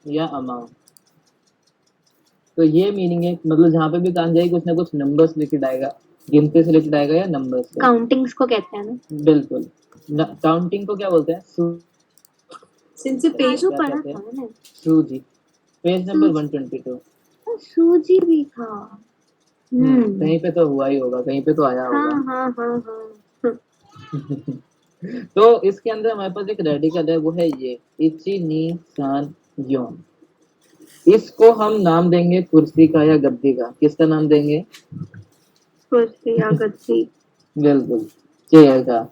या अमाउंट। तो ये मीनिंग है, मतलब जहाँ पे भी कान जाएगी कुछ ना कुछ नंबर्स रिलेटेड आएगा, गिनते से रिलेटेड आएगा या नंबर्स से। काउंटिंग्स को कहते हैं ना। बिल्कुल। काउंटिंग को क्या बोलते हैं? सिंस से पेज काजू क्या पढ़ा कहते हैं? था मैंने। सूजी। Page number 122। सूजी भी था। कहीं पे तो हुआ ही होगा, कहीं पे तो आया हाँ होगा। हाँ हाँ हाँ। तो इसके अंदर हमारे पास एक रेडिकल है, वो है ये इची नी सान योन। इसको हम नाम देंगे कुर्सी का या गद्दी का। किसका नाम देंगे? कुर्सी या गद्दी। बिल्कुल, चेयर का।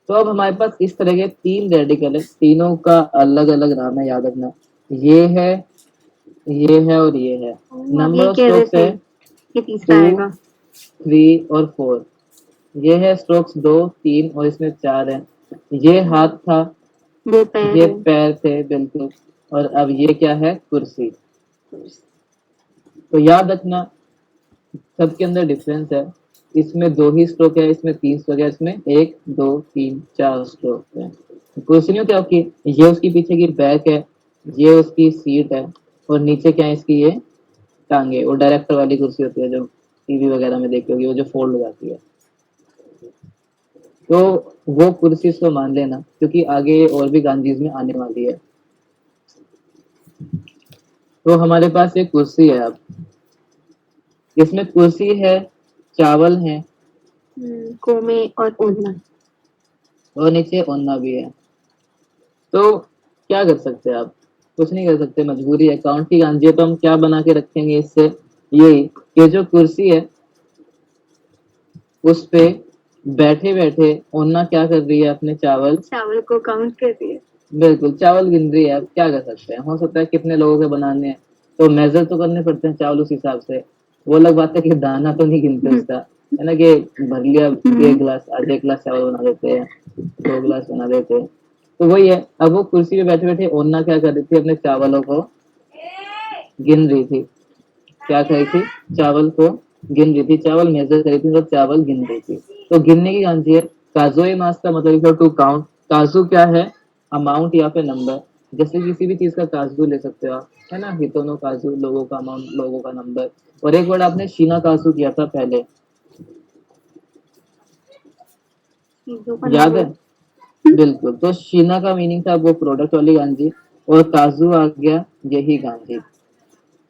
तो अब हमारे पास इस तरह के 3 रेडिकल है, तीनों का अलग अलग नाम है, याद रखना। ये है, ये है और ये है। नंबर ये ऑफ कैसे स्ट्रोक्स से है ये तीसरा 2, आएगा? 3 और 4। ये है स्ट्रोक्स 2, 3 और इसमें 4 है। ये हाथ था, ये पैर ये है। पैर थे, बिल्कुल। और अब ये क्या है? कुर्सी। तो याद रखना सबके अंदर डिफरेंस है। इसमें 2 ही स्ट्रोक है, इसमें 3 स्ट्रोक है, इसमें 1 2 3 4 स्ट्रोक है। कुर्सी नहीं क्या आपकी, ये उसकी पीछे की बैक है, ये उसकी सीट है, और नीचे क्या है इसकी? ये टांगे। वो डायरेक्टर वाली कुर्सी होती है जो टीवी वगैरह में देखी होगी, वो जो फोल्ड हो जाती है। तो वो कुर्सी इसको मान लेना, क्योंकि आगे और भी गांधीज में आने वाली है। तो हमारे पास एक कुर्सी है। अब इसमें कुर्सी है, चावल है, कोमे और ओढ़ना। और नीचे ओन्ना भी है। तो क्या कर सकते हैं आप? कुछ नहीं कर सकते, मजबूरी है। काउंट की गांधी है तो हम क्या बना के रखेंगे इससे? यही कि जो कुर्सी है उस पे बैठे बैठे ओन्ना क्या कर रही है? अपने चावल को काउंट कर रही है। बिल्कुल, चावल गिन रही है। अब क्या कर सकते हैं? हो सकता है कितने लोगों के बनाने हैं, तो मेजर तो करने पड़ते हैं चावल उस हिसाब से। वो अलग बात है कि दाना तो नहीं गिनते उसका, है ना, कि भर लिया 1 गिलास, आधे गिलास चावल बना देते हैं, 2 गिलास बना देते हैं। तो वही है, अब वो कुर्सी पे बैठे बैठे ओन्ना क्या कर रही थी? अपने चावलों को गिन रही थी। क्या कर रही थी? चावल को गिन रही थी, चावल मेजर कर रही थी, तो चावल गिन रही थी। तो गिनने की गांधी है। काजोए मास का मतलब टू काउंट। काजू क्या है? अमाउंट या फिर नंबर। जैसे किसी भी चीज का काजू ले सकते हो आप, है ना, हितोनो काजू, लोगों का अमाउंट, लोगों का नंबर। और एक वर्ड आपने शीना काजू किया था पहले, याद है? बिल्कुल। तो शीना का मीनिंग था वो प्रोडक्ट वाली गांधी, और काजू आ गया यही गांधी।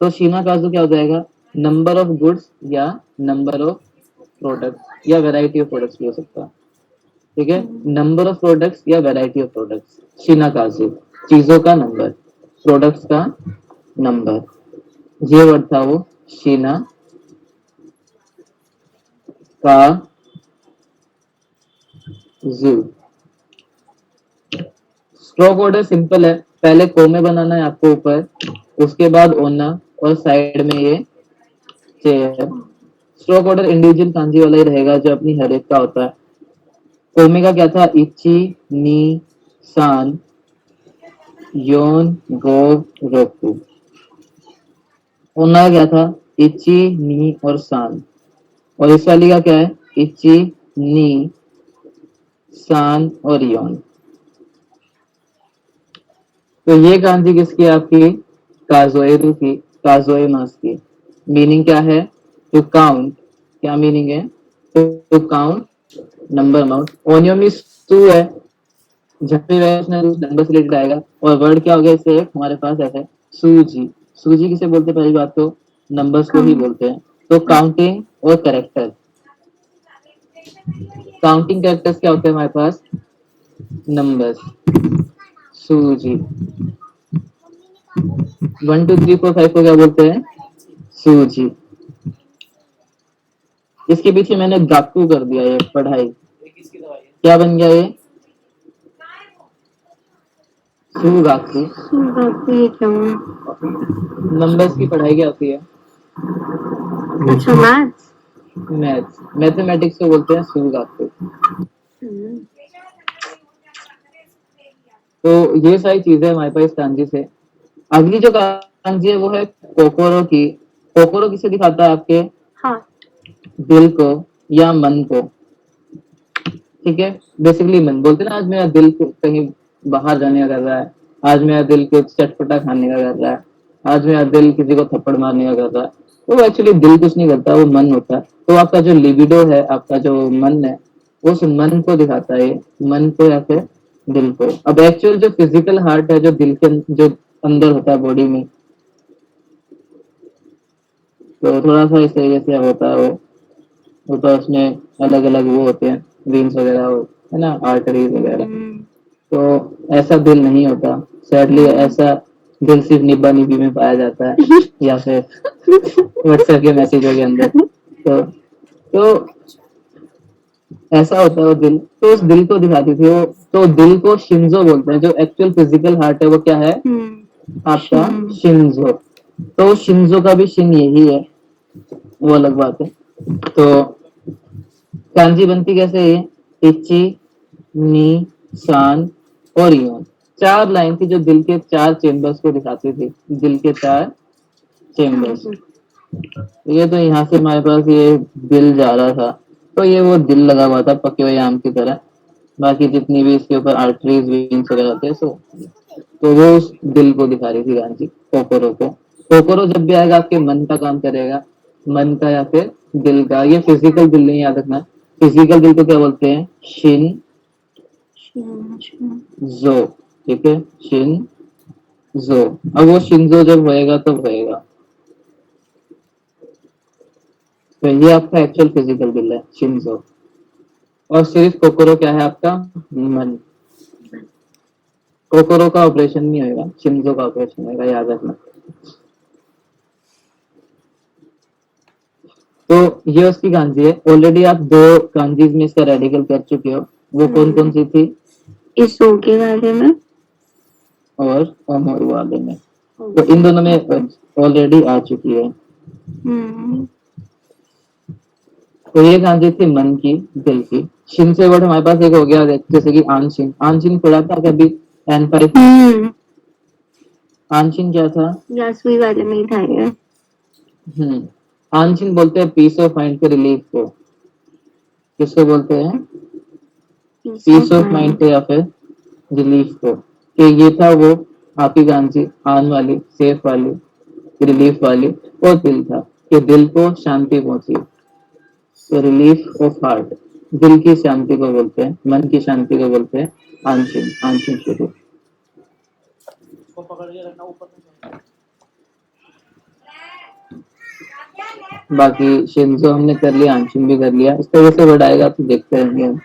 तो शीना काजू क्या हो जाएगा? नंबर ऑफ गुड्स या नंबर ऑफ प्रोडक्ट या वैरायटी ऑफ प्रोडक्ट्स भी हो सकता है। ठीक है, नंबर ऑफ प्रोडक्ट्स या वैरायटी ऑफ प्रोडक्ट्स। शीना काजू चीजों का नंबर, प्रोडक्ट्स का नंबर। ये वर्ड था वो शीना का जू। स्ट्रोक ऑर्डर सिंपल है, पहले कोमे बनाना है आपको ऊपर, उसके बाद ओना, और साइड में ये chair. Stroke order individual kanji वाला ही रहेगा जो अपनी हर एक का होता है। कोमे का क्या था? इची नी सान योन गो रोकू। ओना का क्या था? इची नी और सान। और इस वाली का क्या है? इची नी सान और योन। तो ये कांजी किसकी? आपकी काजोएरू की, काजोए मास की। मीनिंग क्या है? To count. क्या मीनिंग है? To count number amount. ओनियोमिसु है, जब भी वह उसने नंबर से रिलेटेड आएगा। और वर्ड क्या हो गया इससे? एक हमारे पास ऐसे सूजी। सूजी किसे बोलते हैं? पहली बात तो नंबर्स को ही बोलते हैं। तो काउंटिंग और कैरेक्टर। काउंटिंग कैरेक्टर्स क्या होते हैं हमारे पास? नंबर्स। सूजी 1 2 3 4 5 को क्या बोलते हैं? सूजी। इसके पीछे मैंने गाकू कर दिया ये पढ़ाई। क्या बन गया ये? सुगाकू। नंबर्स की पढ़ाई क्या होती है? अच्छा, मैथ्स। मैथ्स, मैथमेटिक्स को बोलते हैं सुगाकू। तो ये सारी चीजें हमारे पास कांजी से। अगली जो कांजी है वो है कोकोरो की। कोकोरो किसे दिखाता है? आपके हाँ। दिल को या मन को। ठीक है, बेसिकली मन बोलते हैं ना, आज मेरा दिल कहीं बाहर जाने का कर रहा है, आज मेरा दिल कुछ चटपटा खाने का कर रहा है, आज मेरा दिल किसी को थप्पड़ मारने का कर रहा है। तो एक्चुअली दिल कुछ नहीं करता, वो मन होता है। तो आपका जो लिबिडो है, आपका जो मन है, उस मन को दिखाता है, मन को या फिर दिल को। अब एक्चुअल जो फिजिकल हार्ट है, जो दिल के जो अंदर होता है बॉडी में, तो थोड़ा सा इस तरीके से होता है वो तो उसमें अलग अलग वो होते हैं, वेन्स वगैरह है ना, आर्टरीज वगैरह। तो ऐसा दिल नहीं होता सैडली, ऐसा दिल सिर्फ निब्बा निब्बी में पाया जाता है या फिर व्हाट्सएप के मैसेजों के अंदर। तो ऐसा होता है वो दिल। तो उस दिल को दिखाती थी वो। तो दिल को शिंजो बोलते हैं। जो एक्चुअल फिजिकल हार्ट है वो क्या है आपका? शिंजो। तो शिंजो का भी शिन यही है, वो अलग बात है। तो कांजी बनती कैसे है? इची, नी, सान और योन, 4 लाइन थी जो दिल के 4 चेम्बर्स को दिखाती थी। दिल के 4 चेम्बर्स। ये तो यहाँ से हमारे पास ये दिल जा रहा था, तो ये वो दिल लगा हुआ था पके हुए आम की तरह। बाकी जितनी भी इसके ऊपर आर्टरीज वेन्स वगैरह होते हैं, तो वो उस दिल को दिखा रही थी गांधी कोकोरो को। कोकोरो जब भी आएगा आपके मन का काम करेगा, मन का या फिर दिल का। ये फिजिकल दिल नहीं, याद रखना। फिजिकल दिल को क्या बोलते हैं? शिन जो। ठीक है, शिन जो। अब वो शिनजो जब होएगा तब होएगा। तो ये आपका एक्चुअल फिजिकल दिल है, शिनजो। और सिर्फ कोकोरो क्या है आपका? मन। कोकोरो का ऑपरेशन नहीं होगा, शिनजो का ऑपरेशन होगा, याद रखना। तो ये उसकी कांजी है। ऑलरेडी आप 2 कांजीज में इसका रेडिकल कर चुके हो। वो कौन कौन सी थी? इस ओके वाले में और अमोर वाले में। तो इन दोनों में ऑलरेडी आ चुकी है। तो ये कांजी थी मन की, दिल की। शिन से वर्ड हमारे पास एक हो गया, जैसे कि आनशिन। आनशिन पढ़ा था कभी N5? आनशिन क्या था? यासुई वाले में ही था ये। आनशिन बोलते हैं पीस ऑफ माइंड के रिलीफ को। किसको बोलते हैं? पीस ऑफ माइंड को या फिर रिलीफ को। कि ये था वो आपकी कांजी, आन वाली, सेफ वाली, रिलीफ वाली। और दिल था कि दिल को शांति पहुंची। तो रिलीफ ऑफ हार्ट, दिल की शांति को बोलते हैं, मन की शांति को बोलते हैं आंशिन। आंशिन शुरू। बाकी शिंजो हमने कर लिया, आंशिन भी कर लिया। इस तरह से वर्ड आएगा तो देखते रहेंगे हम।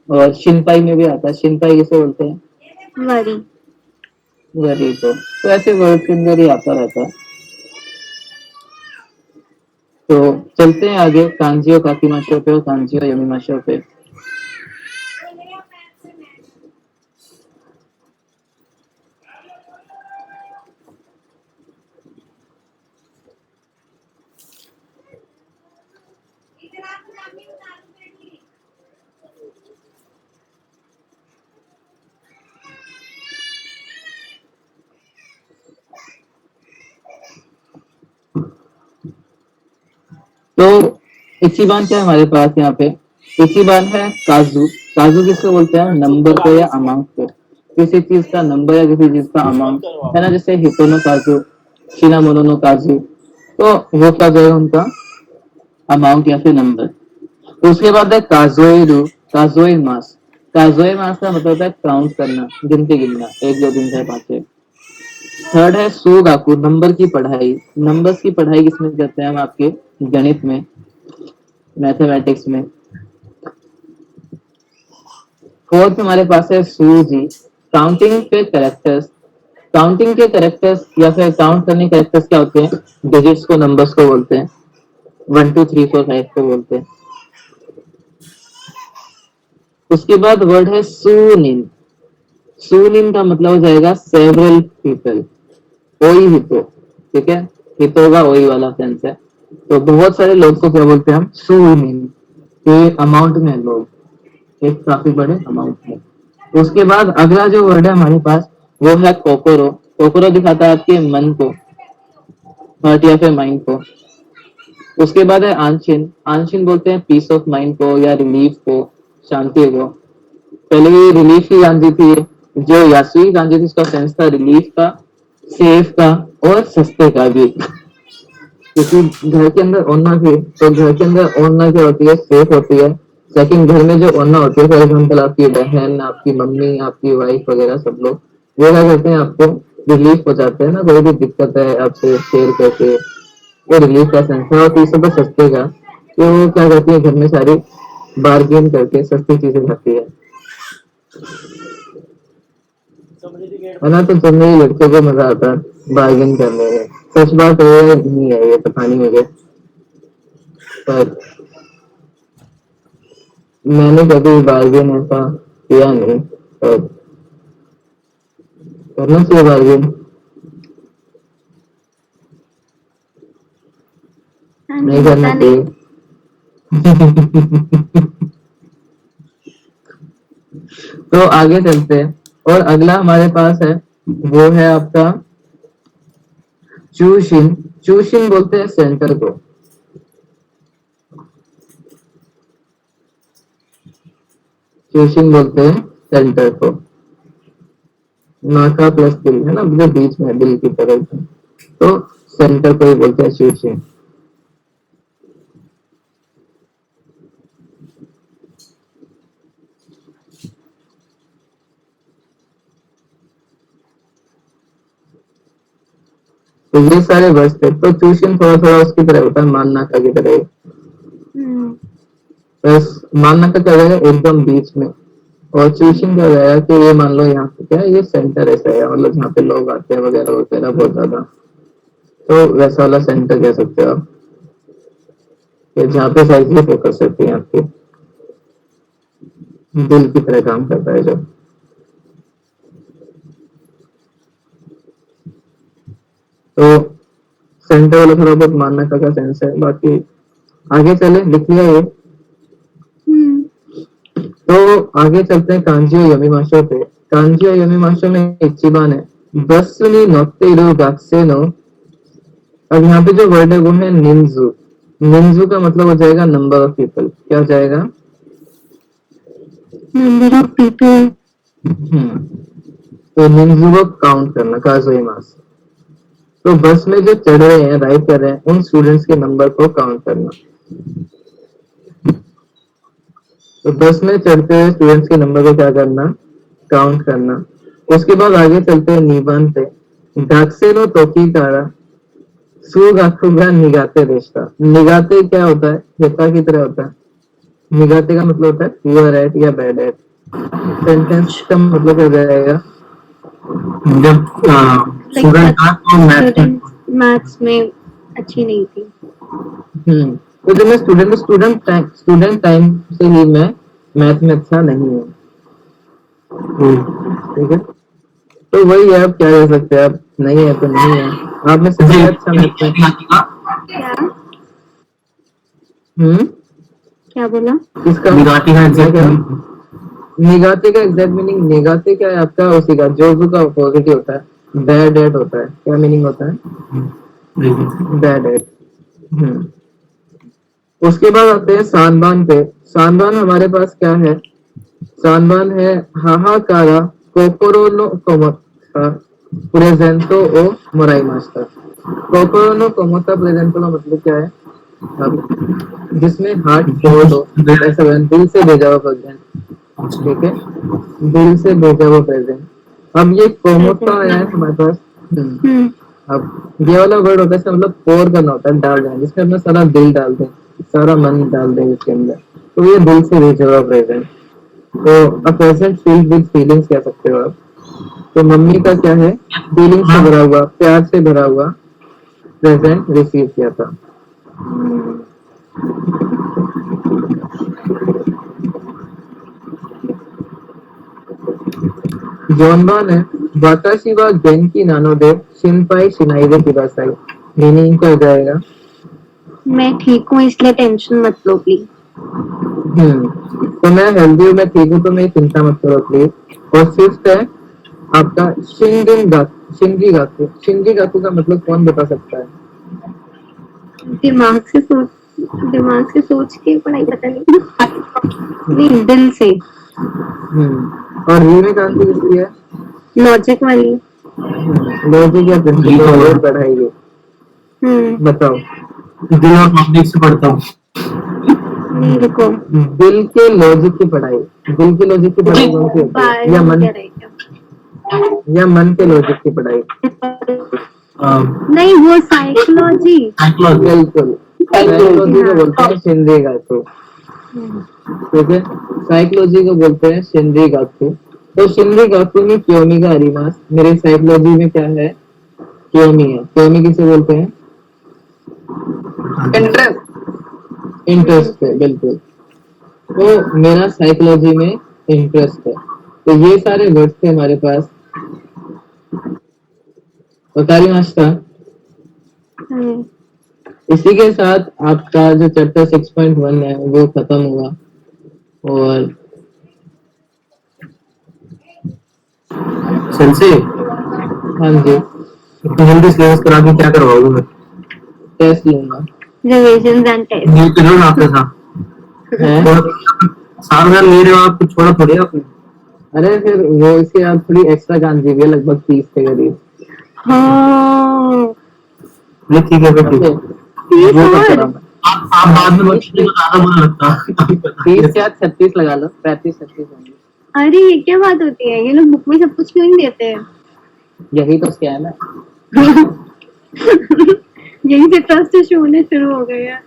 और शिनपाई में भी आता है। शिनपाई किसे बोलते हैं? वरी। वरी को। तो ऐसे वर्ड के अंदर ही आता रहता है। तो चलते हैं आगे कांजियो काकीमाशो पे और कांजियो यमीमाशो पे। तो इचिबान क्या है हमारे पास यहाँ पे? इचिबान है काजू। काजू किसको बोलते हैं? नंबर को या अमाउंट को। किसी चीज का नंबर या किसी चीज का अमाउंट, है ना। जैसे हितोनो काजू, शिनामोनो काजू। तो वो क्या जाएगा उनका? अमाउंट या फिर नंबर। तो उसके बाद है काजोइरू, काजोई मास। काजोई मास का मतलब है काउंट करना, गिनती गिनना, 1 2 3 4 5 6। थर्ड है सुगाकू, नंबर की पढ़ाई। नंबर्स की पढ़ाई किसमें करते हैं हम? आपके गणित में, मैथमेटिक्स में। फोर्थ हमारे पास है सूजी, काउंटिंग के करेक्टर्स। काउंटिंग के करेक्टर्स या फिर काउंट करने के करेक्टर्स क्या होते हैं? डिजिट्स को, नंबर्स को बोलते हैं। 1 2 3 4 5 को बोलते हैं। उसके बाद वर्ड है सुनिन। सुनिन का मतलब हो जाएगा सेवरल पीपल। ओई हितो, ठीक है। हितो का ओई वाला सेंस है। तो बहुत सारे लोग को क्या बोलते हैं हम? सुनिन। ये अमाउंट में लोग, एक काफी बड़े अमाउंट में। उसके बाद अगला जो वर्ड है हमारे पास वो है कोकोरो। कोकोरो दिखाता है आपके मन को, हार्ट या फिर माइंड को। उसके बाद है आंशिन। आंशिन बोलते हैं पीस ऑफ माइंड को या रिलीफ को, शांति को। पहले भी रिलीफ ही आंधी थी, जो यासुई गांधी थी, उसका सेंस था रिलीफ का, सेफ का और सस्ते का भी। क्योंकि घर के अंदर ओनर थी, तो घर के अंदर ओनर क्या होती है, सेफ होती है। सेकंड, घर में जो ओनर होती है, फॉर एग्जाम्पल आपकी बहन, आपकी मम्मी, आपकी वाइफ वगैरह सब लोग, वो क्या करते हैं, आपको रिलीफ पहुंचाते हैं ना, कोई भी दिक्कत है आपसे शेयर करके, वो रिलीफ का सेंस है। और तीसरा तो सस्ते का, कि वो क्या करती है, घर में सारी बार्गेन करके सस्ती चीजें खाती है ना। तो तुम मेरी लड़कियों को मजा आता है बार्गेन करने में। सच बात है नहीं है, ये पता नहीं मुझे, पर मैंने कभी बार्गेन ऐसा किया नहीं। पर करना चाहिए बार्गेन, नहीं करना पता नहीं। चाहिए। तो आगे चलते हैं, और अगला हमारे पास है, वो है आपका चूशिन। चूशिन बोलते हैं सेंटर को। चूशिन बोलते हैं सेंटर को। नाका प्लस दिल है ना, जो बीच में दिल की तरफ, तो सेंटर को ही बोलते हैं चूशिन। तो ये सारे वर्ष थे। तो ट्यूशन थोड़ा थोड़ा उसकी तरह होता है, मान नाका की तरह। बस मान नाका क्या रहेगा, एकदम बीच में। और ट्यूशन क्या रहेगा कि ये मान लो यहाँ पे क्या है, ये सेंटर ऐसा है, मतलब जहाँ पे लोग आते हैं वगैरह वगैरह बहुत ज्यादा, तो वैसा वाला सेंटर कह सकते हो आप, कि जहाँ पे सारी चीजें फोकस रहती है आपके, दिल की तरह काम करता है जो। तो सेंटर वाला थोड़ा बहुत मान नाका का सेंस है। बाकी आगे चले, लिख लिया ये। तो आगे चलते हैं कांजी और यमिमाशो पे। कांजी और यमिमाशो में इचिबान है, बस नी नोत्ते इरु गाक्से नो। अब यहाँ पे जो वर्ड है वो है निंजू। निंजू का मतलब हो जाएगा नंबर ऑफ पीपल। क्या हो जाएगा, नंबर ऑफ पीपल। तो निंजू को काउंट करना, काजोइमास। तो बस में जो चढ़ रहे हैं, राइड कर रहे हैं, उन स्टूडेंट्स के नंबर को काउंट करना। तो बस में चढ़ते हुए स्टूडेंट्स के नंबर को क्या करना, काउंट करना। उसके बाद आगे चलते हैं नीबान पे। गाक्से नो तोकी कारा सु गाकुगा निगाते देशता। निगाते क्या होता है, हेता की तरह होता है। निगाते का मतलब होता है पुअर एट या बैड एट। सेंटेंस का मतलब हो जाएगा, जब स्टूडेंट था तो मैथ्स में अच्छी नहीं थी। तो जब मैं स्टूडेंट टाइम से ही मैं मैथ में अच्छा नहीं हूँ। ठीक है, तो वही है, आप क्या कर सकते हैं, आप नहीं है तो नहीं है। आप में सबसे अच्छा मैथ में क्या हम्म क्या बोला? इसका निगाते का एग्जैक्ट मीनिंग, निगाते क्या है आपका, उसी का जोजू का अपोजिट होता है, बैड एट होता है। क्या मीनिंग होता है, बैड एट। उसके बाद आते हैं सानबान पे। सानबान हमारे पास क्या है, सानबान है हाहाकारा कोकोरो नो कोमोता प्रेजेंटो ओ मोराई मास्टर। कोकोरो नो कोमोता प्रेजेंटो का मतलब क्या है, अब जिसमें हार्ट फोड़ हो, ऐसा दिल से भेजा हुआ प्रेजेंट। ठीक है, दिल से भेजा हुआ प्रेजेंट। अब ये कोमोता आया है हमारे पास। अब ये वाला वर्ड होता है, इसका मतलब पोर करना होता है, डाल देना, जिसमें अपना सारा दिल डाल दें, सारा मन डाल दें इसके अंदर। तो ये दिल से भेजा हुआ प्रेजेंट। तो a present field with feelings कह सकते हो आप। तो मम्मी का क्या है, फीलिंग से भरा हुआ, प्यार से भरा हुआ प्रेजेंट रिसीव किया था। जॉनबान है वाताशी वा गेंकी नानोदे शिनपाई शिनाइदे कुदासाई। मीनिंग क्या हो जाएगा, मैं ठीक हूँ इसलिए टेंशन मत लो प्लीज। तो मैं हेल्दी हूँ, मैं ठीक हूँ, तो मेरी चिंता मत करो प्लीज। और फिफ्थ है आपका शिंगिन गाकू। शिंगी गाकू, शिंगी गाकू का मतलब कौन बता सकता है, दिमाग से सोच के पढ़ाई पता नहीं। नहीं, दिल से। और री में क्रांति किसकी है? लॉजिक वाली। लॉजिक या प्रिंसिपल और पढ़ाई है? बताओ। दिल और पब्लिक से पढ़ता हूँ। नहीं रुको, दिल के लॉजिक की पढ़ाई, दिल की लॉजिक की पढ़ाई कौन सी होती है? या मन, क्या रहेगा? या मन के लॉजिक की पढ़ाई? नहीं, वो साइकोलॉजी। साइकोलॉजी। बिल्कुल, साइकोलॉजी को बोलते हैं शिनरी गाकू। ठीक है, साइकोलॉजी को बोलते हैं शिनरी गाकू। तो शिनरी गाकू में क्योमी का अरिमास, मेरे साइकोलॉजी में क्या है? क्योमी है। क्योमी किसे बोलते हैं? Interest. इंटरेस्ट है, बिल्कुल। तो मेरा साइकोलॉजी में इंटरेस्ट है। तो ये सारे वर्ड्स थे हमारे पास। बतारी नाश्ता। इसी के साथ आपका जो चैप्टर 6.1 है वो खत्म हुआ। और सेंसे हाँ जी, इतनी जल्दी सिलेबस करा के क्या करवाओगे? मैं टेस्ट लूंगा। Revision and test. ये करो ना आपके साथ है? साल भर ले रहे हो आप, कुछ छोड़ा थोड़ी आपने। अरे फिर वो इसके बाद थोड़ी एक्स्ट्रा कांजी भी है, लगभग 30 के करीब। हाँ, नहीं ठीक है फिर, ठीक है। वो और? करता रहा मैं। आप बाद में बच्चे को ज्यादा बुरा लगता। 30 क्या 36 लगा लो, 35-36 होंगे। अरे ये क्या बात होती है, ये लोग बुक में सब कुछ क्यों नहीं देते हैं? यही तो स्कैम है। यही से ट्रस्ट इशू होने शुरू हो गए हैं।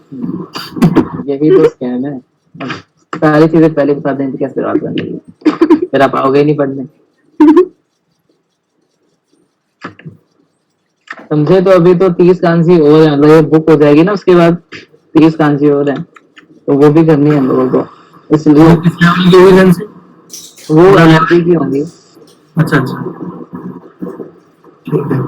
यही तो स्कैम है। अब सारी चीजें पहले बता दें तो कैसे बात बनेगी? फिर आप आओगे ही नहीं पढ़ने। समझे? तो अभी तो 30 कांजी और है, मतलब ये बुक हो जाएगी ना, उसके बाद 30 कांजी और है, तो वो भी करनी है हम लोगों को, इसलिए किस लेवल की हुई सेंसे? वो एनएलपी की होंगी। अच्छा अच्छा, ठीक है।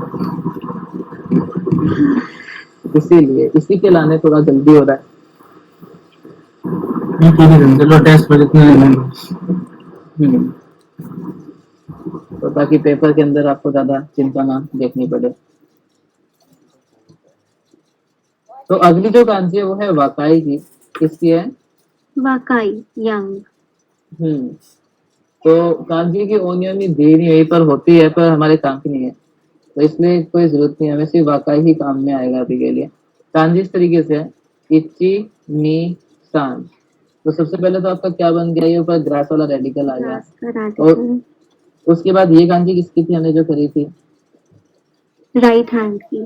इसीलिए इसी के लाने थोड़ा जल्दी हो रहा है। नहीं ठीक है, चलो टेस्ट में जितने हम्म। तो ताकि पेपर के अंदर आपको ज्यादा चिंता ना देखनी पड़े। तो अगली जो कांजी है वो है वाकाई की। किसकी है? वाकाई यंग। तो कांजी की ओनियमी दी नहीं हुई पर होती है, पर हमारे काम की नहीं है, तो इसमें कोई जरूरत नहीं है, हमें सिर्फ वाकाई ही काम में आएगा अभी के लिए। कांजी इस तरीके से है, इची नी सान। तो सबसे पहले तो आपका क्या बन गया? ये ऊपर ग्रास वाला रेडिकल आ गया। और उसके बाद ये कांजी किसकी थी हमने जो करी थी? राइट हैंड की।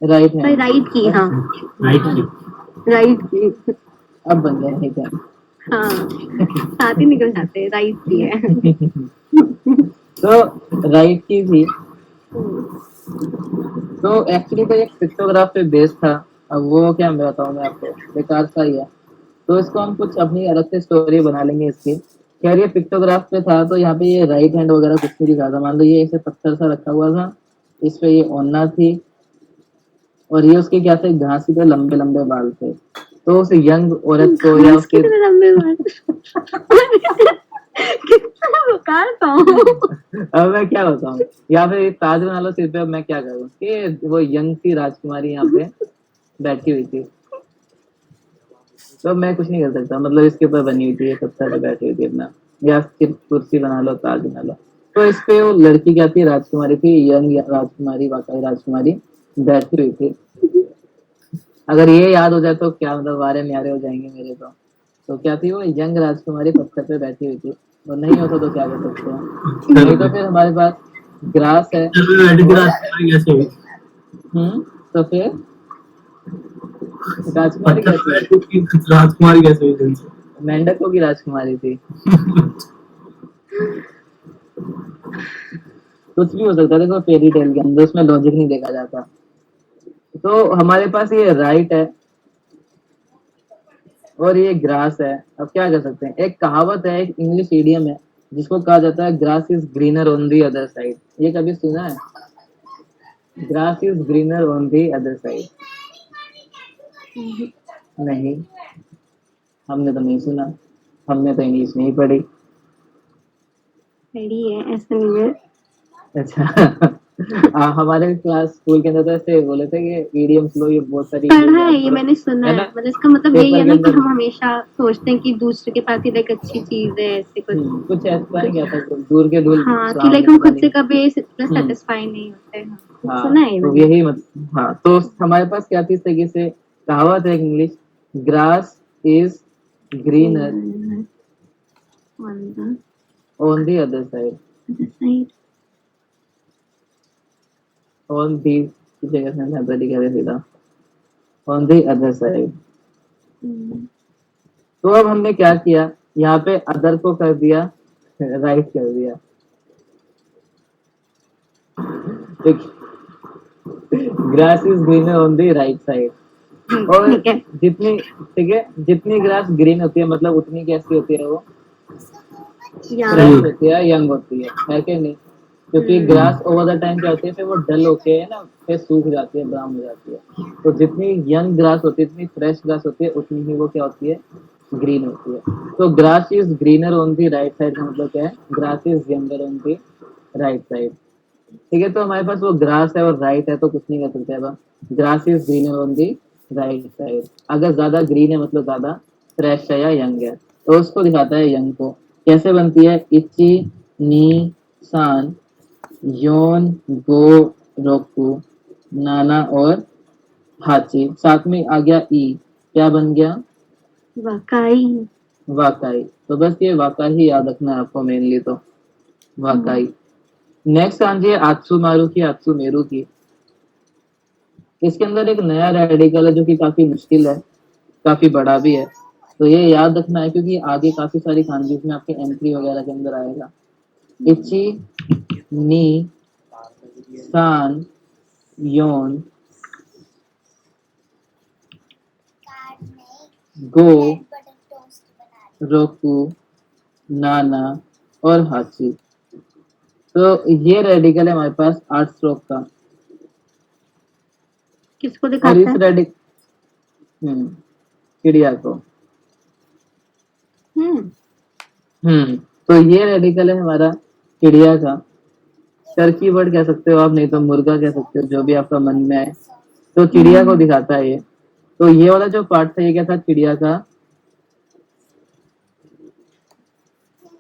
राइट है, राइट की, हाँ राइट की। राइट की। अब बन गया है क्या? हाँ, साथ ही निकल जाते हैं, राइट की है। तो राइट की थी। तो एक्चुअली तो एक पिक्टोग्राफ पे बेस था। अब वो क्या मैं बताऊँ मैं आपको, बेकार सा ही है। तो इसको हम कुछ अपनी अलग से स्टोरी बना लेंगे इसकी। खैर ये पिक्टोग्राफ पे था, तो यहाँ पे ये राइट हैंड वगैरह कुछ नहीं दिखा था। मान लो ये ऐसे पत्थर सा रखा हुआ था, इस पे ये ओन्ना थी, और ये उसके क्या थे? घासी पे लंबे लंबे बाल थे। तो उस यंग औरत को या घास उसके की तरह लंबे बाल। कितना बेकार था। अब मैं क्या बताऊँ? या फिर एक ताज बना लो सिर पे। अब मैं क्या करूँ कि वो यंग सी राजकुमारी यहाँ पे बैठी हुई थी, तो मैं कुछ नहीं कर सकता। मतलब इसके ऊपर बनी हुई थी, ये पत्थर पे बैठी हुई थी अपना, या सिर्फ कुर्सी बना लो, ताज बना लो। तो इस पे वो लड़की क्या थी? राजकुमारी थी, यंग राजकुमारी, वाकई राजकुमारी बैठी हुई थी। अगर ये याद हो जाए तो क्या मतलब वारे न्यारे हो जाएंगे मेरे तो क्या थी वो? यंग राजकुमारी पत्थर पे बैठी हुई थी। और नहीं होता तो क्या कर सकते हैं? नहीं तो फिर हमारे पास ग्रास है। कैसे हुई? तो फिर राजकुमारी कैसी है? राजकुमारी कैसे हुई सेंसे? मेंढकों की राजकुमारी थी। कुछ भी हो सकता है, देखो फेरी टेल के अंदर उसमें लॉजिक नहीं देखा जाता। तो हमारे पास ये राइट है और ये ग्रास है। अब क्या कर सकते हैं? एक कहावत है, एक इंग्लिश इडियम है, जिसको कहा जाता है grass is greener on the other side. ये कभी सुना है? Grass is greener on the other side? नहीं, हमने तो नहीं सुना, हमने तो इंग्लिश नहीं पढ़ी। है, ऐसा नहीं है। अच्छा। हमारे क्लास स्कूल के अंदर तो ऐसे बोले थे कि ईडीएम्स लो, ये बहुत सारी पढ़ा English है याद ये, करो, मैंने सुना है है, ना? मतलब इसका मतलब यही पेपर है के ना कि अंदर हम हमेशा सोचते हैं कि दूसरे के पास ही लाइक अच्छी चीज है, ऐसे कुछ कुछ ऐसा नहीं कुछ। क्या था, दूर के धूल हाँ कि लाइक सामने हम पता खुद से नहीं। कभी इतना हम्म। सेटिस्फाई नहीं होते हैं। हाँ, हाँ, सुना है ये तो मैंने। यही मत हाँ, तो हमारे पास क्या थी इस तरीके से कहावत है English, grass is greener Green on the on the other side, other side. On the की जगह से मैं बड़ी कह सीधा, ऑन द अदर साइड। हम्म, तो अब हमने क्या किया, यहाँ पे अदर को कर दिया राइट कर दिया, grass is greener on the right side. और ठीक है। जितनी ठीक है, जितनी ग्रास ग्रीन होती है मतलब उतनी कैसी होती है वो, या फ्रेश होती है, यंग होती है कि नहीं? क्योंकि हम्म, ग्रास ओवर द टाइम क्या होती है, फिर वो डल होके है ना, फिर सूख जाती है, ब्राउन हो जाती है। तो जितनी यंग ग्रास होती है, जितनी फ्रेश ग्रास होती है, उतनी ही वो क्या होती है, ग्रीन होती है। तो grass is greener on the right side का मतलब क्या है, grass is younger on the right side. ठीक है, तो हमारे पास वो ग्रास है और राइट है, तो कुछ नहीं कर सकते अब। Grass is greener on the right side, अगर ज्यादा ग्रीन है मतलब ज्यादा फ्रेश है या यंग है, तो उसको दिखाता है यंग को। कैसे बनती है, इची नी सान योन गो रोकू नाना और हाची, साथ में आ गया ई, क्या बन गया, वाकई। वाकाई। तो बस ये वाकाई ही याद रखना है आपको मेनली, तो वाकाई। नेक्स्ट कांजी है आत्सु मारू की, आत्सु मेरू की। इसके अंदर एक नया रेडिकल है जो कि काफी मुश्किल है, काफी बड़ा भी है, तो ये याद रखना है क्योंकि आगे काफी सारी कांजीज में आपके एंट्री वगैरह के अंदर आएगा। इची नी सान योन गो रोकू नाना और हाची। तो ये रेडिकल है हमारे पास 8 स्ट्रोक का। किसको और दिखाता इस है? रेडिक चिड़िया को। हम्म, तो ये रेडिकल है हमारा चिड़िया का। टर्की बर्ड कह सकते हो आप, नहीं तो मुर्गा कह सकते हो, जो भी आपका मन में आए। तो चिड़िया को दिखाता है ये। तो ये वाला जो पार्ट था ये क्या था, चिड़िया का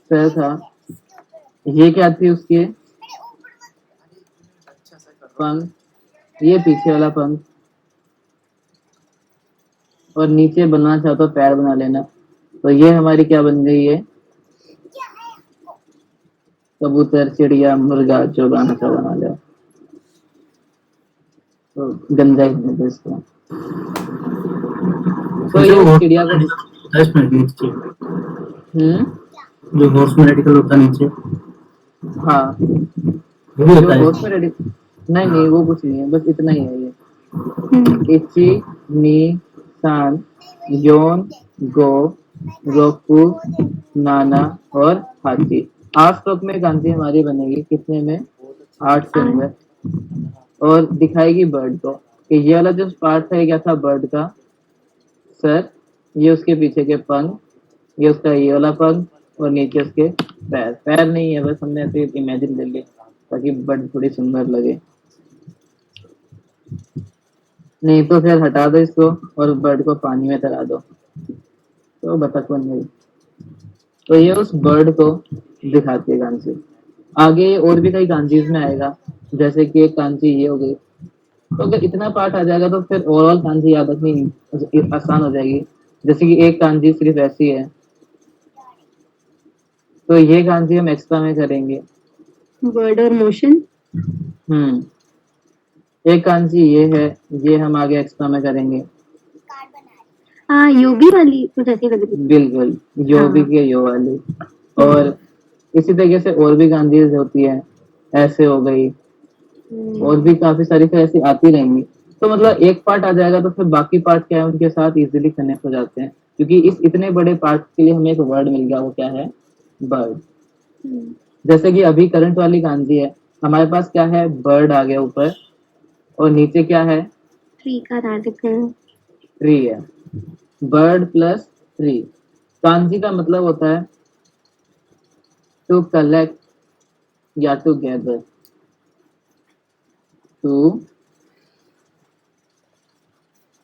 सर था। ये क्या थी उसके पंख, ये पीछे वाला पंख, और नीचे बनना चाहो तो पैर बना लेना। तो ये हमारी क्या बन गई है, कबूतर चिड़िया मुर्गा जो गाना चाहो बना लो। तो गंजा ही है इसको। तो ये जो उस हॉर्स चिड़िया को 10 मिनट नीचे, हम्म जो हॉर्स में रेडिकल होता है नीचे, हाँ, वो भी जो होता है। हॉर्स में रेडी, नहीं नहीं वो कुछ नहीं है, बस इतना ही है ये। हम्म, इची नी सान योन गो रोकू नाना और हाची। 8 स्ट्रोक में गांधी हमारी बनेगी कितने में, 8 के आ- अंदर। और दिखाएगी बर्ड को कि ये वाला जो पार्ट था ये क्या था, बर्ड का सर, ये उसके पीछे के पंख, ये उसका ये वाला पंख, और नीचे उसके पैर। पैर नहीं है, बस हमने ऐसे इमेजिन कर लिया ताकि बर्ड थोड़ी सुंदर लगे। नहीं तो फिर हटा दो इसको और बर्ड को पानी में तैरा दो, तो बतख बन गई। तो ये उस बर्ड को दिखाती है कांची। आगे और भी कई कांचीज में आएगा, जैसे कि एक कांची ये हो गई। तो अगर इतना पार्ट आ जाएगा तो फिर ओवरऑल कांची याद रखनी आसान हो जाएगी। जैसे कि एक कांची सिर्फ ऐसी है, तो ये कांची हम एक्स्ट्रा में करेंगे। वर्ड और मोशन। हम्म एक कांची ये है, ये हम आगे एक्स्ट्रा में करेंगे। हाँ, योगी वाली कुछ ऐसी लग रही थी। बिल्कुल, यो भी हाँ। के यो वाली। और इसी तरीके से और भी कांजीज होती है, ऐसे हो गई, और भी काफी सारी फिर ऐसी आती रहेंगी। तो मतलब एक पार्ट आ जाएगा तो फिर बाकी पार्ट क्या है उनके साथ इजीली कनेक्ट हो जाते हैं, क्योंकि इस इतने बड़े पार्ट के लिए हमें एक वर्ड मिल गया, वो क्या है, बर्ड। जैसे कि अभी करंट वाली कांजी है, हमारे पास क्या है, बर्ड आ गया ऊपर, और नीचे क्या है, ट्री का रेडिकल। ट्री है। Bird plus tree. कांजी का मतलब होता है टू कलेक्ट या टू गैदर। टू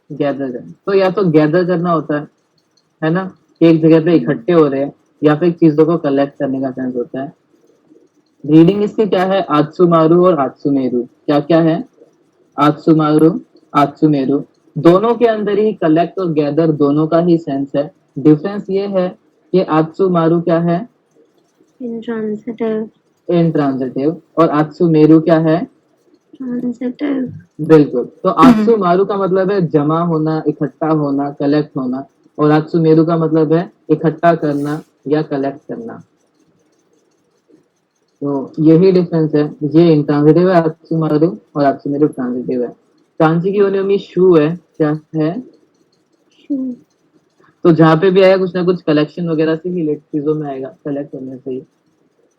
गैदर करना, तो या तो गैदर करना होता है ना, कि एक जगह पे इकट्ठे हो रहे हैं, या फिर चीजों को कलेक्ट करने का सेंस होता है। रीडिंग इसकी क्या है, आत्सुमारु और आत्सुमेरु, क्या क्या है, आत्सुमारु आत्सुमेरु, दोनों के अंदर ही कलेक्ट और गैदर दोनों का ही सेंस है। डिफरेंस ये है कि आत्सुमारु क्या है, इंट्रांसिटिव। इंट्रांजिटिव, और आत्सुमेरु क्या है, ट्रांसिटिव। बिल्कुल। तो आत्सुमारु का मतलब है जमा होना, इकट्ठा होना, कलेक्ट होना, और आत्सुमेरु का मतलब है इकट्ठा करना या कलेक्ट करना। तो यही डिफरेंस है, ये इंट्रांजिटिव है आत्सुमारु, और आत्सुमेरु ट्रांजिटिव है। कांची की होने शू है, क्या है, तो जहाँ पे भी आएगा कुछ ना कुछ कलेक्शन वगैरह से ही चीजों में आएगा, कलेक्ट होने से ही।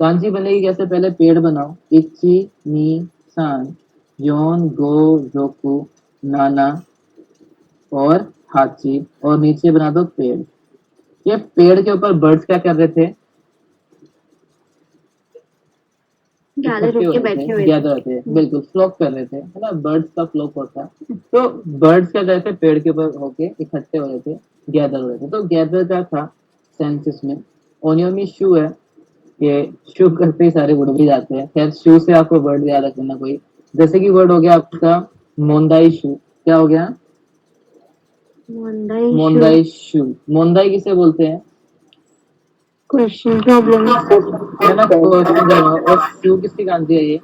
कांची बनेगी कैसे, पहले पेड़ बनाओ, इची नी सान योन गो जोकू नाना और हाची, और नीचे बना दो पेड़। ये पेड़ के ऊपर बर्ड्स क्या कर रहे थे, गैदर इकट्ठे हो होके रहे बैठे थे, हुए गैदर थे, बिल्कुल फ्लॉक कर रहे थे, है ना, बर्ड्स का फ्लॉक होता है। तो बर्ड्स क्या कर रहे थे, पेड़ के ऊपर होके इकट्ठे हो रहे थे, गैदर हो रहे थे। तो गैदर का था सेंस में। ओनियोमी शू है, ये शू करते ही सारे वर्ड भी जाते हैं। खैर शू से आपको वर्ड याद रखना कोई, जैसे कि वर्ड हो गया आपका मोंदाई शू, क्या हो गया, मोंदाई मोंदाई शू। मोंदाई किसे बोलते हैं, क्वेश्चन प्रॉब्लम। है ना, क्वेश्चन जवाब। और शू किसकी कांजी है, ये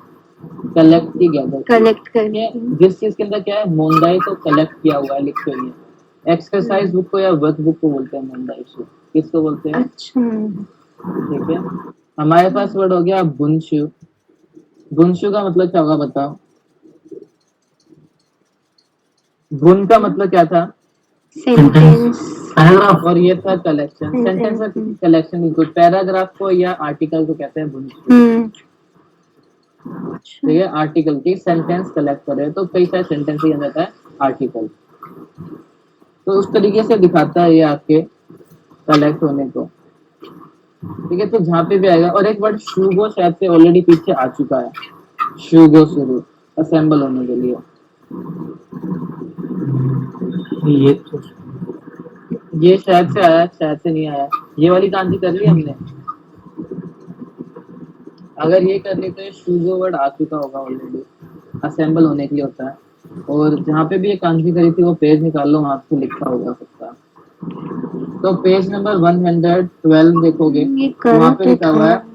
कलेक्ट की, गैदर की। कलेक्ट ये करके। जिस चीज के अंदर क्या है, मोंदाई तो कलेक्ट किया हुआ है, लिखे हुए है। एक्सरसाइज बुक को या वर्क बुक को बोलते हैं मोंदाई शू, किसको बोलते हैं, अच्छा। ठीक है। हमारे पास वर्ड हो गया बुनशु। बुनशु का मतलब क्या होगा बताओ, बुन का मतलब क्या था, सेंटेंस। पैराग्राफ। और ये था कलेक्शन, सेंटेंस का Sentence. कलेक्शन। बिल्कुल, पैराग्राफ को या आर्टिकल को कहते हैं बुनशु, ठीक है। आर्टिकल की सेंटेंस कलेक्ट कर रहे हैं, तो कई सारे सेंटेंस ही अंदर है आर्टिकल, तो उस तरीके से दिखाता है ये आपके कलेक्ट होने को, ठीक है। तो जहाँ पे भी आएगा, और एक वर्ड शुगो शायद से ऑलरेडी पीछे आ चुका है, शुगो शुरू, असेंबल होने के लिए। ये तो ये शायद से आया, शायद से नहीं आया। ये वाली कांजी कर ली हमने, अगर ये कर ली तो ये शुगो वर्ड आ चुका होगा ऑलरेडी, असेंबल होने के लिए होता है। और जहाँ पे भी ये कांजी करी थी वो पेज निकाल लो, वहां पे लिखा होगा सबका। तो पेज नंबर 112 देखोगे, ये वहां पे करते लिखा हुआ है था।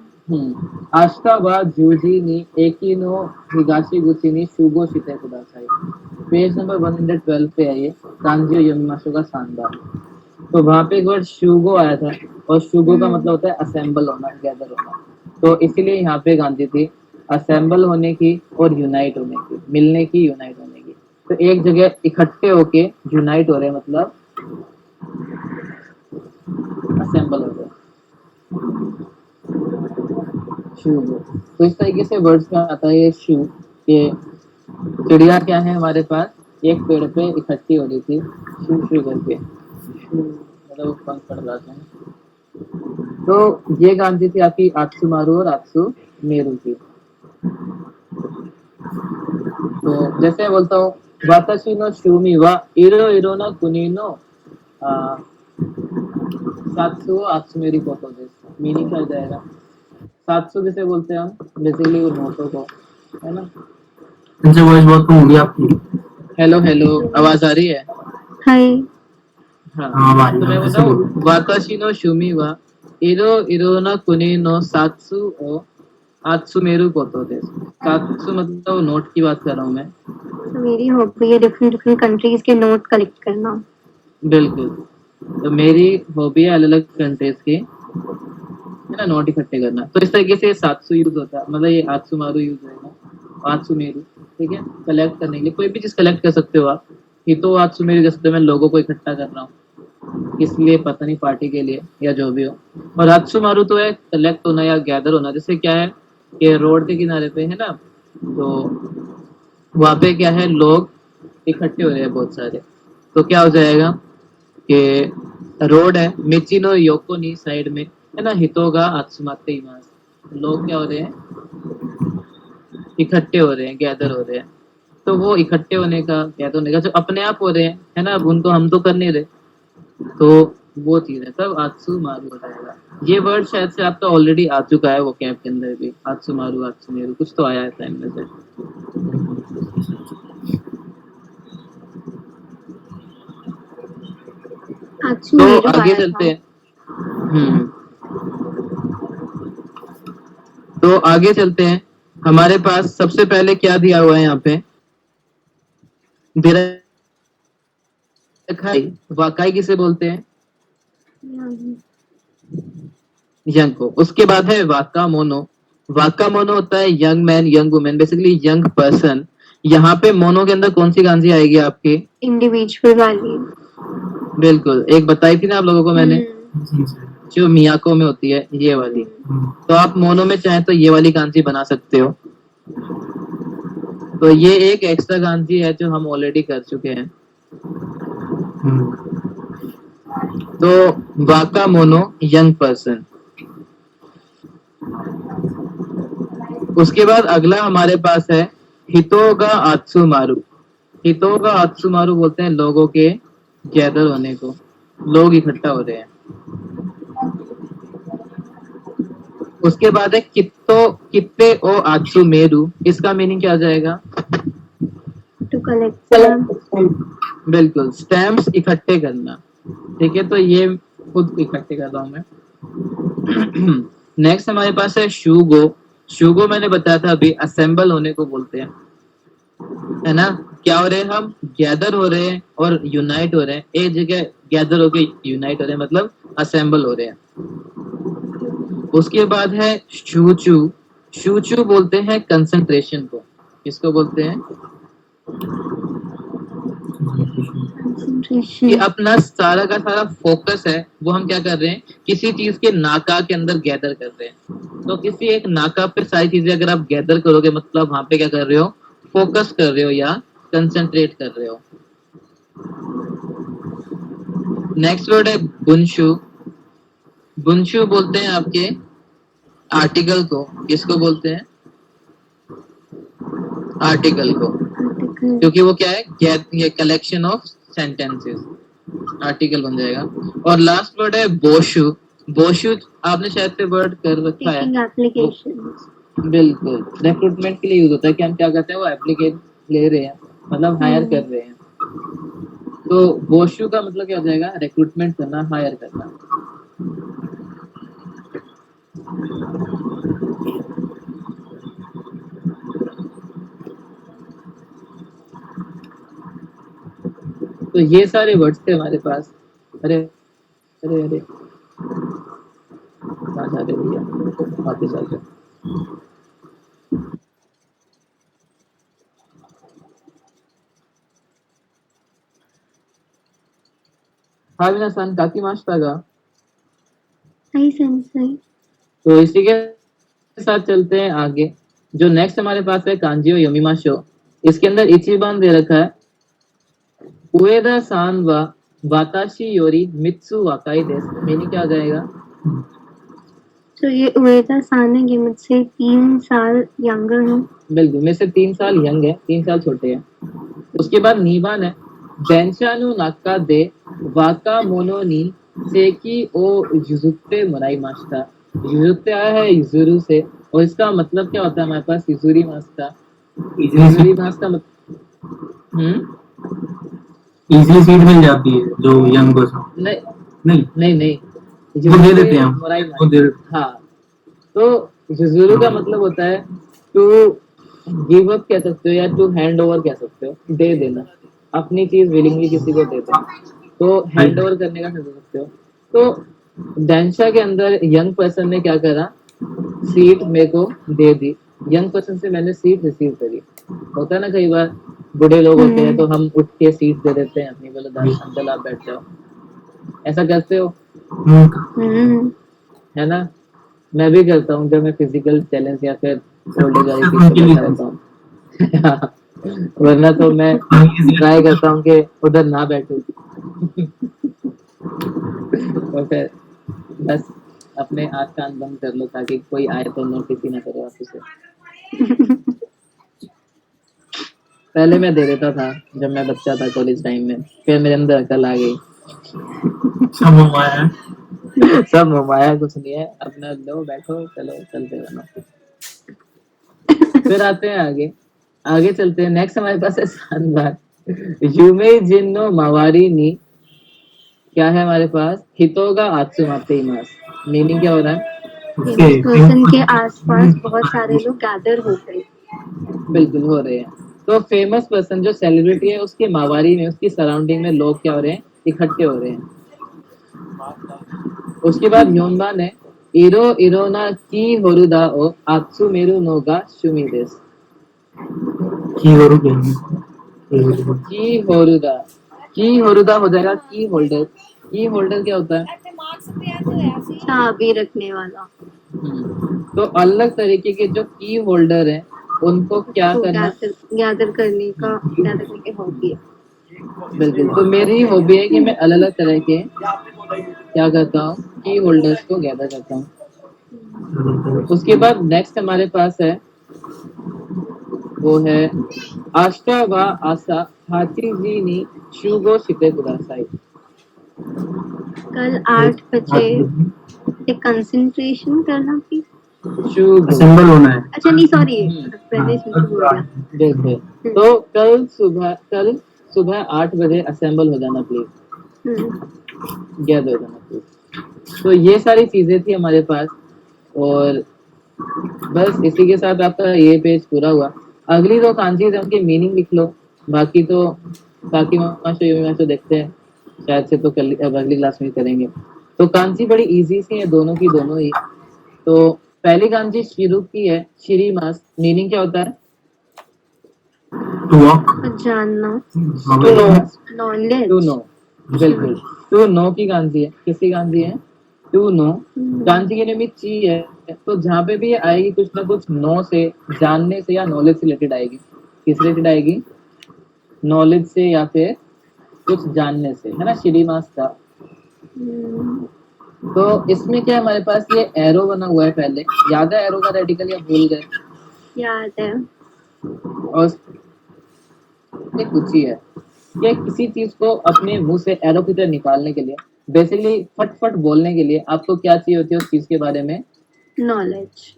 आस्था वा जूजी नी एकी नो हिगाशी गुची नी शुगो शिते कुदासाई। पेज नंबर 112 पे है ये, कांजी यमिमाशो का शानदार। तो वहां पे एक वर्ड शुगो आया था, और शुगो का मतलब होता है असेंबल होना, गैदर होना। तो इसीलिए यहाँ पे गांधी थी असेंबल होने की और यूनाइट होने की, मिलने की, यूनाइट होने की। तो एक जगह इकट्ठे होके यूनाइट हो रहे, मतलब असेंबल हो रहे, शुगो। तो इस तरीके से वर्ड्स में आता है ये शू। ये चिड़िया क्या है हमारे पास, एक पेड़ पे इकट्ठी हो रही थी, शू शू करके, शू मतलब पंख पड़ रहा था। तो ये गांधी थी आपकी आत्सुमारु और आत्सु मेरु की। तो जैसे मैं बोलता हूँ वाताशी नो शूमी वा इरो इरो ना कुनी नो सात्सु आत्सुमेरी कोतो देस, मीनिंग क्या हो जाएगा, सात्सु किसे बोलते हैं हम, बेसिकली वो नोटों को, है ना। इनसे वॉइस बहुत कम होगी आपकी। हेलो हेलो, आवाज आ रही है, हाय। हाँ। हाँ हमारी तो मैं जैसे बताऊँ बोलो। वाताशी नो शूमी वा इरो इरो ना कुनी नो सात्सु ओ आत्सुमेरु कोतो देस। सात्सु मतलब वो नोट की बात कर रहा हूँ मैं, तो मेरी हॉबी है डिफरेंट डिफरेंट कंट्रीज के नोट कलेक्ट करना। बिल्कुल। तो मेरी हॉबी है अलग अलग कंट्रीज की, है ना, नोट इकट्ठे करना। तो इस तरीके से सात्सु यूज होता है, मतलब ये आत्सुमारु यूज होगा, आत्सुमेरु, ठीक है। कलेक्ट करने के लिए कोई भी चीज कलेक्ट कर सकते हो आप, ये तो आत्सुमेरु कर सकते हो, मैं लोगों को इकट्ठा कर रहा हूँ इसलिए, पता नहीं पार्टी के लिए या जो भी हो। और आत्सुमारु तो है कलेक्ट होना या गैदर होना, जैसे क्या है कि रोड के किनारे पे है ना, तो वहाँ पे क्या है, लोग इकट्ठे हो रहे हैं बहुत सारे, तो क्या हो जाएगा कि रोड है मिचिनो योको नी साइड में, है ना, हितोगा आत्सुमाते इमास, लोग क्या हो रहे हैं, इकट्ठे हो रहे हैं, गैदर हो रहे हैं। तो वो इकट्ठे होने का, क्या होने का, जो अपने आप हो रहे हैं, है ना, अब उनको हम तो कर नहीं रहे, तो वो चीज है, तब आत्सु मारू हो जाएगा। ये वर्ड शायद से आपका ऑलरेडी आ चुका है वो कैब के अंदर भी, आत्सु मारू आत्सु मेरू कुछ तो आया है टाइम में से। आत्सु तो मेरू आगे आया चलते था। हैं। तो आगे चलते हैं। हमारे पास सबसे पहले क्या दिया हुआ है यहाँ पे, दे रखा है वाकाई किसे बोलते हैं, यंग को। उसके बाद है वाका मोनो। वाका मोनो होता है young man, young women, basically young person. यहाँ पे मोनो के अंदर कौन सी गांजी आएगी आपकी? इंडिविजुअल वाली। बिल्कुल, एक बताई थी ना आप लोगों को मैंने, जी सर। जो मियाको में होती है, ये वाली। तो आप मोनो में चाहें तो ये वाली गांजी बना सकते हो। तो ये एक एक्स्ट्रा गांजी है जो हम ऑलरेडी कर चुके हैं। तो वाका मोनो यंग पर्सन। उसके बाद अगला हमारे पास है हितोगा आत्सुमारु। हितोगा आत्सुमारु बोलते हैं लोगों के गैदर होने को, लोग इकट्ठा हो रहे हैं। उसके बाद है कित्तो कित्ते ओ आत्सुमेरु। इसका मीनिंग क्या आ जाएगा? To collect. बिल्कुल, स्टैम्प्स इकट्ठे करना। ठीक है, तो ये खुद इकट्ठे कर रहा हूं मैं। नेक्स्ट हमारे पास है शूगो। शूगो मैंने बताया था अभी, असेंबल होने को बोलते हैं, है ना। क्या हो रहे हैं हम? गैदर हो रहे हैं और यूनाइट हो रहे हैं, एक जगह गैदर होके यूनाइट हो रहे हैं, मतलब असेंबल हो रहे हैं। उसके बाद है शूचू। शूचू बोलते हैं कंसंट्रेशन को। किसको बोलते हैं? कि अपना सारा का सारा फोकस है वो हम क्या कर रहे हैं, किसी चीज के नाका के अंदर गैदर कर रहे हैं। तो किसी एक नाका पे सारी चीजें अगर आप गैदर करोगे, मतलब वहां पे क्या कर रहे हो, फोकस कर रहे हो या कंसंट्रेट कर रहे हो। नेक्स्ट वर्ड है बुनशु। बुनशु बोलते हैं आपके आर्टिकल को। किसको बोलते हैं? आर्टिकल को, क्योंकि वो क्या है, ये कलेक्शन ऑफ सेंटेंसेस, आर्टिकल बन जाएगा। और लास्ट वर्ड है बोशु। बोशु आपने शायद से वर्ड कर रखा है। एप्लीकेशन। बिल्कुल, रिक्रूटमेंट के लिए यूज होता है कि हम क्या करते हैं, वो एप्लीकेट ले रहे हैं, मतलब हायर कर रहे हैं। तो बोशु का मतलब क्या हो जाएगा? रिक्रूटमेंट करना, हायर करना। तो ये सारे वर्ड्स थे हमारे पास। अरे अरे अरे, कहाँ जा रहे भैया, वापस आ जाओ। हाँ बिना सन काकी मास्टर का। सही सेंसई। तो इसी के साथ चलते हैं आगे। जो नेक्स्ट हमारे पास है कांजियो योमिमाशो। इसके अंदर इचिबान दे रखा है, उएदा सान वा वाताशी योरी मित्सु वाकाई देस। मीनिंग क्या आ जाएगा? तो ये उएदा सान है, ये मुझसे 3 साल यंगर है। बिल्कुल, मेरे से 3 साल यंग है, 3 साल छोटे हैं। उसके बाद नीबान है, बेंचानु नाका दे वाका मोनो नी सेकी ओ युजुत्ते मुराई मास्टा। युजुत्ते आया है युजुरु से, और इसका मतलब क्या होता है हमारे पास? युजुरी मास्टा। युजुरी मास्टा इजीली सीट मिल जाती है जो यंग पर्सन। नहीं नहीं नहीं नहीं, वो दे देते हैं हम, मुराई वो दे मास्टा। हाँ, तो युजुरु का मतलब होता है टू गिव अप कह सकते हो, या टू हैंड ओवर कह सकते हो, दे देना, अपनी चीज विलिंगली किसी को दे देना, तो हैंड ओवर करने का समझ सकते हो। तो डेंशा के अंदर यंग पर्सन ने क्या करा, सीट मेरे को दे दी, यंग पर्सन से मैंने सीट रिसीव करी। होता है ना कई बार बूढ़े लोग होते हैं तो हम उठ के सीट दे देते हैं अपनी, बोले दादा अंकल आप बैठ जाओ, ऐसा करते हो, है ना। मैं भी करता हूँ जब मैं फिजिकल चैलेंज या फिर ओल्ड एज वाली चीज करता रहता हूँ। वरना तो मैं ट्राई करता हूँ कि उधर ना बैठूं। और फिर बस अपने आँख कान बंद कर लो ताकि कोई आए तो नोटिस ही ना करे वापस से। पहले मैं दे देता था जब मैं बच्चा था कॉलेज टाइम में, फिर मेरे अंदर अकल आ गई। सब मोबाइल है। सब मोबाइल कुछ नहीं है, अपना लो बैठो चलो चलते बनो। फिर आते हैं आगे, आगे चलते हैं। नेक्स्ट हमारे पास है शानदार यूमे जिन्नो मावारी नी। क्या है हमारे पास? हितोगा आत्सुमाते इमास। मीनिंग क्या हो रहा है? फेमस पर्सन के आसपास बहुत सारे लोग गैदर हो गए। बिल्कुल हो रहे हैं। तो फेमस पर्सन जो सेलिब्रिटी है उसके मावारी में, उसकी सराउंडिंग में लोग क्या हो रहे हैं? इकट्ठे हो रहे हैं। उसके बाद योनबान है इरो इरोना की होरुदा ओ आत्सु मेरु नोगा शुमिदेस। की की होरुदा हो जाएगा की होल्डर। की होल्डर क्या होता है? चाबी रखने वाला। तो अलग तरीके के जो की होल्डर हैं उनको क्या तो करना? गैदर करने की हॉबी है। बिल्कुल। तो मेरी हॉबी है कि मैं अलग अलग तरह के क्या करता हूँ, की होल्डर्स को गैदर करता हूँ। उसके बाद नेक्स्ट हमारे पास है, वो है आस्था व आशा हाची जी नी शुगो शिते कुदासाई। कल 8 बजे एक कंसंट्रेशन करना प्लीज। शुगो। असेंबल होना है। अच्छा नहीं सॉरी, हम्म, पहले से शुरू हो गया। बिल्कुल। तो कल सुबह 8 बजे असेंबल हो जाना प्लीज, गैदर हो जाना प्लीज। तो ये सारी चीजें थी हमारे पास, और बस इसी के साथ आपका ये पेज पूरा हुआ। अगली दो कांजीज है उनके मीनिंग लिख लो, बाकी तो बाकी माशो यूमी माशो देखते हैं, शायद से तो कल अब अगली क्लास में करेंगे। तो कांजी बड़ी इजी सी है दोनों की दोनों ही। तो पहली कांजी शिरु की है, श्री मास। मीनिंग क्या होता है? टू वॉक, जानना, to know. Knowledge. To know, बिल्कुल। टू नो की कांजी है, किसकी कांजी है? To know. कांजी के नियमित ची है, तो जहाँ पे भी ये आएगी कुछ ना कुछ नो से, जानने से या नॉलेज से रिलेटेड आएगी। किस रिलेटेड आएगी? नॉलेज से या फिर कुछ जानने से, है ना, श्रीमास का। तो इसमें क्या है हमारे पास? ये एरो बना हुआ है, पहले याद है एरो का रेडिकल या भूल गए? याद है। और कुछ ही है कि किसी चीज को अपने मुंह से एरो की तरह निकालने के लिए, बेसिकली फट बोलने के लिए आपको क्या चाहिए होती है उस चीज के बारे में? नॉलेज।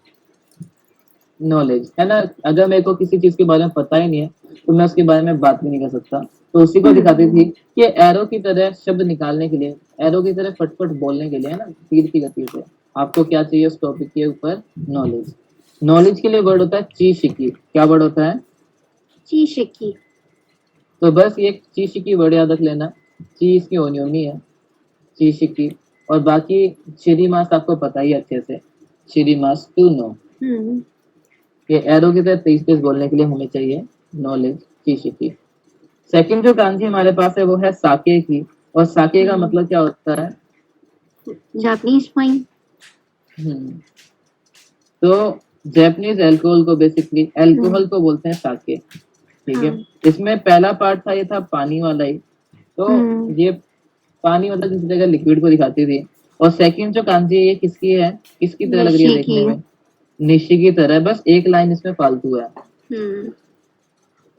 नॉलेज, है ना। अगर मेरे को किसी चीज के बारे में पता ही नहीं है तो मैं उसके बारे में बात भी नहीं कर सकता। तो उसी को दिखाती थी कि एरो की तरह शब्द निकालने के लिए, एरो की तरह फट बोलने के लिए, है ना, तीर की गति से आपको क्या चाहिए उस टॉपिक के ऊपर? नॉलेज। नॉलेज के लिए वर्ड होता है ची शिकी। क्या वर्ड होता है? चीशिकी। तो बस ये ची शिकी वर्ड याद रख लेना। ची इसकी ओनियोमी है, ची शिकी। और बाकी श्रीमास आपको पता ही अच्छे से, श्रीमास टू नो। ये एरो की तरह तेज बोलने के लिए हमें चाहिए नॉलेज, ची शिकी। सेकंड जो कांजी हमारे पास है वो है साके की। और साके का मतलब क्या होता है? Japanese wine. तो जापानीज अल्कोहल को, बेसिकली अल्कोहल को बोलते हैं साके। ठीक है। इसमें पहला पार्ट था, ये था पानी वाला ही। तो ये पानी मतलब किसी जगह लिक्विड को दिखाती थी। और सेकंड जो कांजी है ये किसकी है? किसकी तरह लग रही है देखने में? निशी की तरह, बस एक लाइन इसमें फालतू है।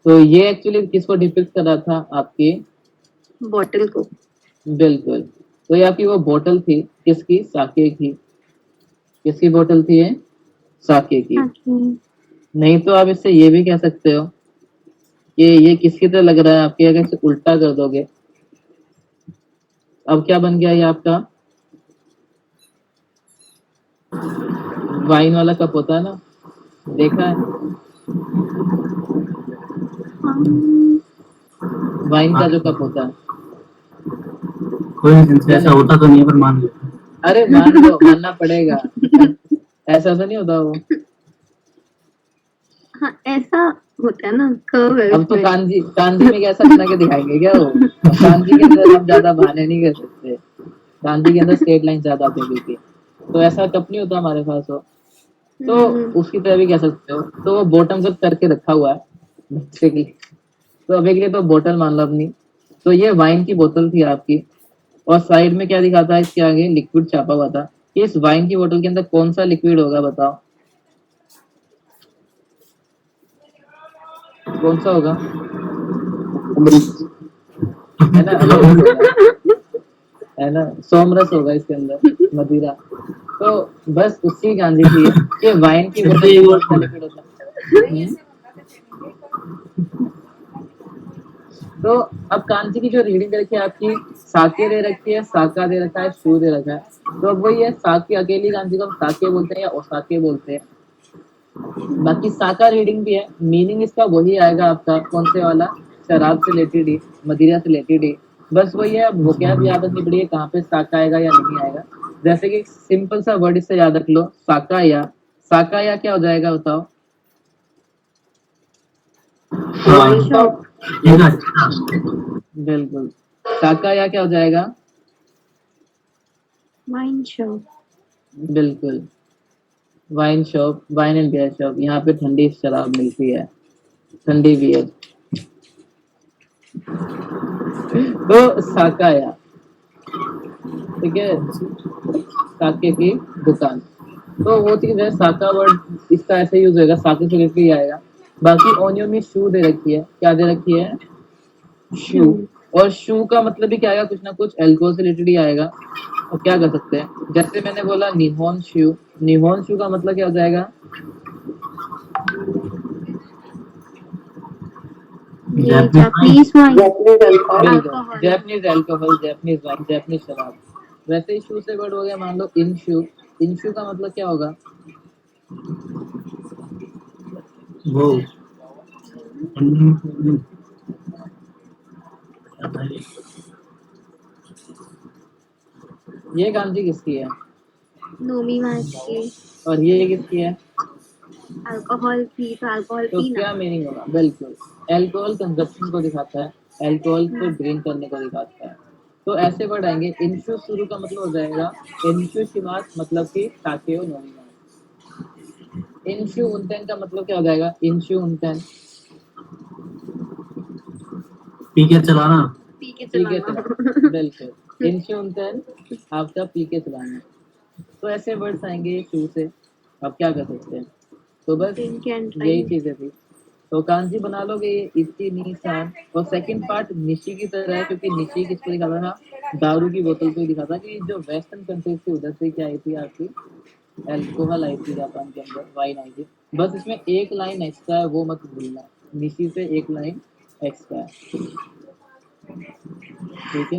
तो ये एक्चुअली किसको डिपिक्ट कर रहा था? आपकी बॉटल को। बिल्कुल। तो ये आपकी वो बोतल थी, किसकी? साके की। किसकी बोतल थी ये? साके की। नहीं तो आप इससे ये भी कह सकते हो कि ये किसकी तरह लग रहा है आपके, अगर इसे उल्टा कर दोगे अब क्या बन गया ये आपका? वाइन वाला कप होता है ना, देखा है? वाइन का जो कप होता है। कोई ऐसा होता तो नहीं, पर मान लो। अरे मान लो, मानना पड़ेगा। ऐसा नहीं होता वो। हाँ ऐसा होता है ना, कर्व है अब तो उसमें। कांजी में कैसा बना के दिखाएंगे क्या वो? कांजी के अंदर हम ज्यादा बहाने नहीं कर सकते, कांजी के अंदर स्ट्रेट लाइन ज्यादा होती है क्योंकि। तो ऐसा कप नहीं होता हमारे पास हो, तो उसकी तरह भी कह सकते हो। तो वो बॉटम अप करके रखा हुआ है बेसिकली। तो अभी के लिए तो बोतल मान लो अपनी। तो ये वाइन की बोतल थी आपकी, और साइड में क्या दिखाता है? इसके आगे लिक्विड छापा हुआ था। कि इस वाइन की बोतल के अंदर कौन सा लिक्विड होगा बताओ? कौन सा होगा? अमृत। है ना, अमृत होगा, है ना, सोमरस होगा इसके अंदर, मदिरा। तो बस उसकी गांधी थी कि वाइन की बोतल में कौन सा लिक्विड होता है। तो अब कांची की जो रीडिंग रखी है आपकी, साके दे रखी है, साका दे रखा है, शू दे रखा है। तो अब वही है, साके अकेली कांची को हम साके बोलते हैं या ओसाके बोलते हैं। बाकी साका रीडिंग भी है, मीनिंग इसका वही आएगा आपका, कौन से वाला, शराब से रिलेटेड ही, मदिरा से रिलेटेड ही। बस वही है, वोकैब याद रखनी पड़ेगी कहाँ पे साका आएगा या नहीं आएगा। जैसे कि सिंपल सा वर्ड इससे याद रख लो, साका या क्या हो जाएगा बताओ? Wine shop. बिल्कुल, साका या क्या हो जाएगा? Wine shop. बिल्कुल, wine shop, wine and beer shop. यहाँ पे ठंडी शराब मिलती है, ठंडी बियर। तो साकाया, ठीक है, साके की दुकान। तो वो चीज है, साका वर्ड इसका ऐसे यूज होगा, साके से रिलेटेड ही आएगा। बाकी ओनियो में शू दे रखी है, क्या दे रखी है? शू। और शू का मतलब भी क्या आएगा, कुछ ना कुछ अल्कोहल से रिलेटेड ही आएगा। और क्या कर सकते हैं, जैसे मैंने बोला निहोन शू, निहोन शू का मतलब क्या हो जाएगा? ये जापानीज वाइन। Japanese alcohol. बिल्कुल, Japanese alcohol, Japanese wine, Japanese शराब। वैसे ही शू से वर्ड हो गया, मान लो इनशू। इनशू का मतलब क्या होगा? वो ये गांधी किसकी है? नोमी माची। और ये किसकी है? अल्कोहल पी तो अल्कोहल तो पीना। क्या मीनिंग होगा? बिल्कुल, अल्कोहल कंजप्शन को दिखाता है, अल्कोहल को ड्रिंक करने को दिखाता है। तो ऐसे वर्ड आएंगे। इनशु शुरू का मतलब हो जाएगा इनशु शिमास, मतलब कि साकेओ नोमिना। इनशु उनटेन का मतलब क्या हो जाएगा? इनशु उनटेन, पी के चलाना। पी के पी के चलाना। चलाना। बिल्कुल, इनशु उनटेन आपका पी के चलाना। तो ऐसे वर्ड्स आएंगे शू से, आप क्या कर सकते हैं। तो बस ड्रिंक एंड यही ड्राइव। चीजें थी। तो कांजी बना लोगे ये इतनी नीसान। और सेकंड पार्ट निशी की तरह है, क्योंकि निशी किसको दिखाता था? दारू की बोतल को ही दिखाता कि जो वेस्टर्न कंट्रीज थी उधर से क्या आई थी आपकी, अल्कोहल आई थी जापान के अंदर, वाइन आई थी। बस इसमें एक लाइन एक्स्ट्रा है, वो मत भूलना, निशी से एक लाइन एक्स्ट्रा है, ठीक है।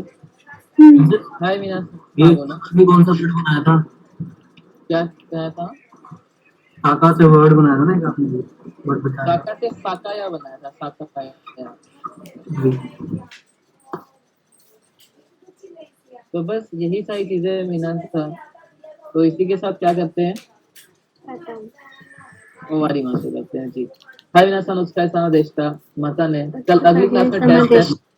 हाय मीना, ये हाँ बोलो, भी कौन सा वर्ड बनाया था? क्या क्या था? काका से वर्ड बनाया था ना एक आपने, वर्ड बताया साका से साकाया बनाया था, साकाया। तो बस यही सारी चीजें मीना था। तो इसी के साथ क्या करते हैं, खत्म। ओवारी मासु करते हैं जी। हाय मीना सन, उसका सन देशता माता ने। कल अगली क्लास में टेस्ट है।